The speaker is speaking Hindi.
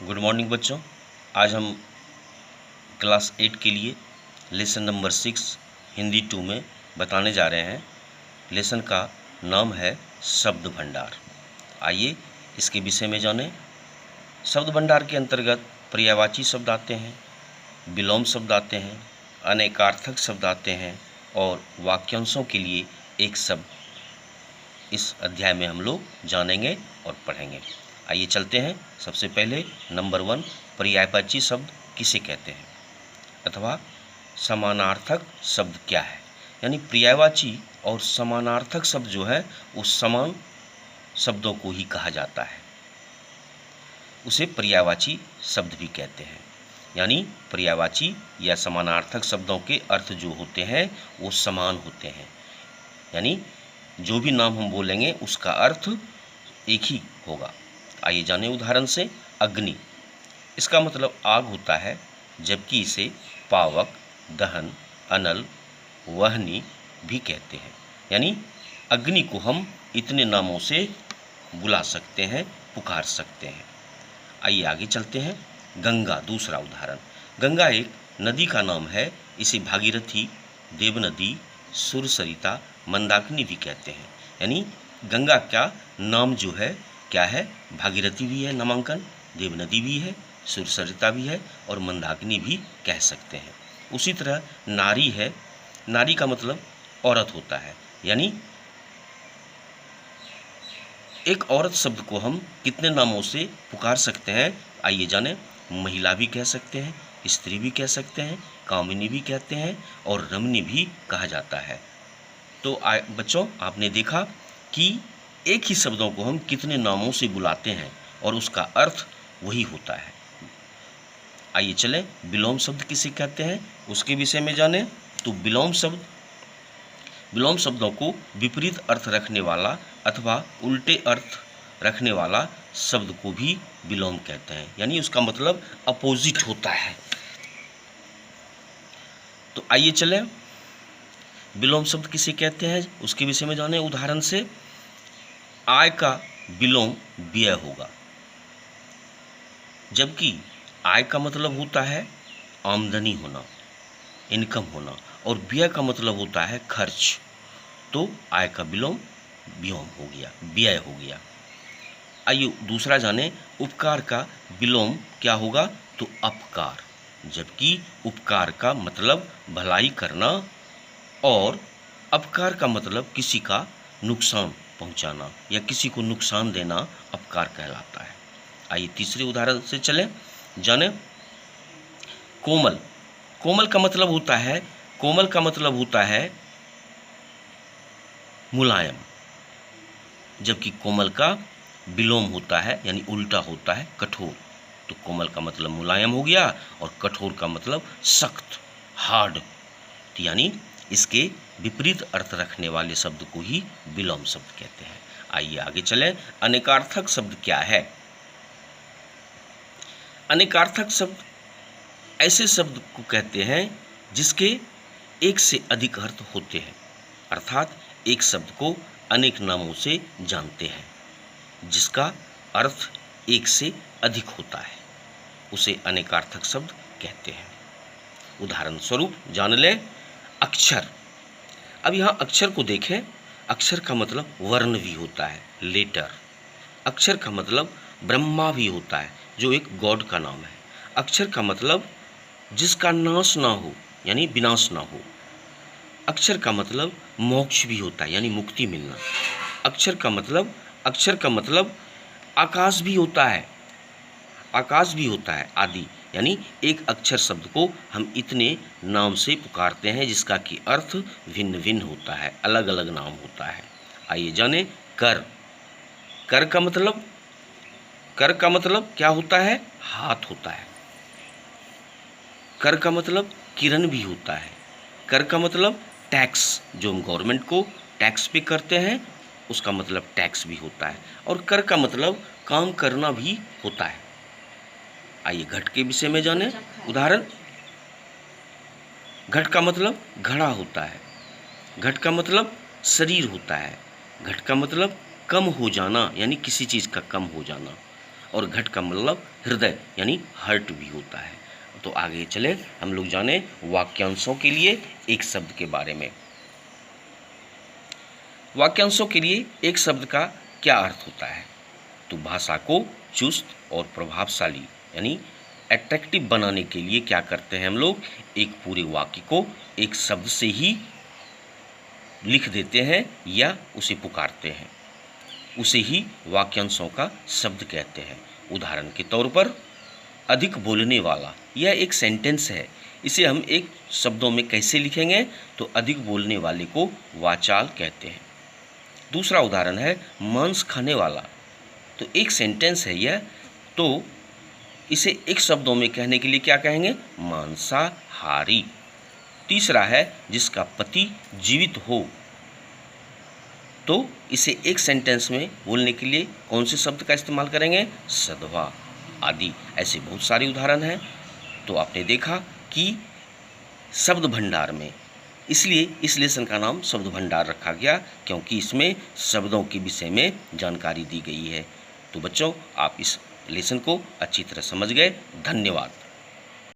गुड मॉर्निंग बच्चों। आज हम क्लास 8 के लिए लेसन नंबर 6 हिंदी 2 में बताने जा रहे हैं। लेसन का नाम है शब्द भंडार। आइए इसके विषय में जानें। शब्द भंडार के अंतर्गत पर्यायवाची शब्द आते हैं, विलोम शब्द आते हैं, अनेकार्थक शब्द आते हैं और वाक्यांशों के लिए एक शब्द इस अध्याय में हम लोग जानेंगे और पढ़ेंगे। आइए चलते हैं। सबसे पहले नंबर 1, पर्यायवाची शब्द किसे कहते हैं अथवा समानार्थक शब्द क्या है। यानी पर्यायवाची और समानार्थक शब्द जो है उस समान शब्दों को ही कहा जाता है, उसे पर्यायवाची शब्द भी कहते हैं। यानी पर्यायवाची या समानार्थक शब्दों के अर्थ जो होते हैं वो समान होते हैं। यानी जो भी नाम हम बोलेंगे उसका अर्थ एक ही होगा। आइए जाने उदाहरण से। अग्नि, इसका मतलब आग होता है, जबकि इसे पावक, दहन, अनल, वहनी भी कहते हैं। यानी अग्नि को हम इतने नामों से बुला सकते हैं, पुकार सकते हैं। आइए आगे चलते हैं। गंगा, दूसरा उदाहरण। गंगा एक नदी का नाम है। इसे भागीरथी, देवनदी, सुरसरिता, मंदाकिनी भी कहते हैं। यानी गंगा का नाम जो है क्या है, भागीरथी भी है नामांकन, देवनदी भी है, सुरसरिता भी है और मंदाकिनी भी कह सकते हैं। उसी तरह नारी है। नारी का मतलब औरत होता है। यानी एक औरत शब्द को हम कितने नामों से पुकार सकते हैं, आइए जाने। महिला भी कह सकते हैं, स्त्री भी कह सकते हैं, कामिनी भी कहते हैं और रमणी भी कहा जाता है। तो बच्चों आपने देखा कि एक ही शब्दों को हम कितने नामों से बुलाते हैं और उसका अर्थ वही होता है। आइए चलें, विलोम शब्द किसे कहते हैं उसके विषय में जानें। तो विलोम शब्दों को विपरीत अर्थ रखने वाला अथवा उल्टे अर्थ रखने वाला शब्द को भी विलोम कहते हैं। यानी उसका मतलब अपोजिट होता है। तो आइए चलें, विलोम शब्द किसे कहते हैं उसके विषय में जानें। उदाहरण से, आय का विलोम व्यय होगा, जबकि आय का मतलब होता है आमदनी होना, इनकम होना, और व्यय का मतलब होता है खर्च। तो आय का विलोम व्यय हो गया। आइए दूसरा जाने। उपकार का विलोम क्या होगा, तो अपकार, जबकि उपकार का मतलब भलाई करना और अपकार का मतलब किसी का नुकसान पहुंचाना या किसी को नुकसान देना अपकार कहलाता है। आइए तीसरे उदाहरण से चलें, जाने। कोमल, कोमल का मतलब होता है मुलायम, जबकि कोमल का विलोम होता है यानी उल्टा होता है कठोर। तो कोमल का मतलब मुलायम हो गया और कठोर का मतलब सख्त, हार्ड। यानी इसके विपरीत अर्थ रखने वाले शब्द को ही विलोम शब्द कहते हैं। आइए आगे चलें। अनेकार्थक शब्द क्या है। अनेकार्थक शब्द ऐसे शब्द को कहते हैं जिसके एक से अधिक अर्थ होते हैं, अर्थात एक शब्द को अनेक नामों से जानते हैं, जिसका अर्थ एक से अधिक होता है, उसे अनेकार्थक शब्द कहते हैं। उदाहरण स्वरूप जान लें। अक्षर, अब यहाँ अक्षर को देखें। अक्षर का मतलब वर्ण भी होता है, लेटर। अक्षर का मतलब ब्रह्मा भी होता है, जो एक गॉड का नाम है। अक्षर का मतलब जिसका नाश ना हो, यानी विनाश ना हो। अक्षर का मतलब मोक्ष भी होता है, यानी मुक्ति मिलना। अक्षर का मतलब आकाश भी होता है, आदि। यानी एक अक्षर शब्द को हम इतने नाम से पुकारते हैं जिसका कि अर्थ भिन्न भिन्न होता है, अलग अलग नाम होता है। आइए जाने। कर, कर का मतलब क्या होता है, हाथ होता है। कर का मतलब किरण भी होता है। कर का मतलब टैक्स, जो हम गवर्नमेंट को टैक्स पे करते हैं उसका मतलब टैक्स भी होता है। और कर का मतलब काम करना भी होता है। आइए घट के विषय में जानें। उदाहरण, घट का मतलब घड़ा होता है। घट का मतलब शरीर होता है। घट का मतलब कम हो जाना, यानी किसी चीज़ का कम हो जाना। और घट का मतलब हृदय यानी हार्ट भी होता है। तो आगे चले हम लोग जाने वाक्यांशों के लिए एक शब्द के बारे में। वाक्यांशों के लिए एक शब्द का क्या अर्थ होता है? तो भाषा को चुस्त और प्रभावशाली यानी अट्रैक्टिव बनाने के लिए क्या करते हैं हम लोग, एक पूरे वाक्य को एक शब्द से ही लिख देते हैं या उसे पुकारते हैं, उसे ही वाक्यांशों का शब्द कहते हैं। उदाहरण के तौर पर अधिक बोलने वाला, यह एक सेंटेंस है, इसे हम एक शब्दों में कैसे लिखेंगे, तो अधिक बोलने वाले को वाचाल कहते हैं। दूसरा उदाहरण है मांस खाने वाला, तो एक सेंटेंस है यह, तो इसे एक शब्दों में कहने के लिए क्या कहेंगे, मांसाहारी। तीसरा है जिसका पति जीवित हो, तो इसे एक सेंटेंस में बोलने के लिए कौन से शब्द का इस्तेमाल करेंगे, सधवा आदि। ऐसे बहुत सारे उदाहरण हैं। तो आपने देखा कि शब्द भंडार में, इसलिए इस लेसन का नाम शब्द भंडार रखा गया क्योंकि इसमें शब्दों के विषय में जानकारी दी गई है। तो बच्चों, आप इस लेसन को अच्छी तरह समझ गए। धन्यवाद।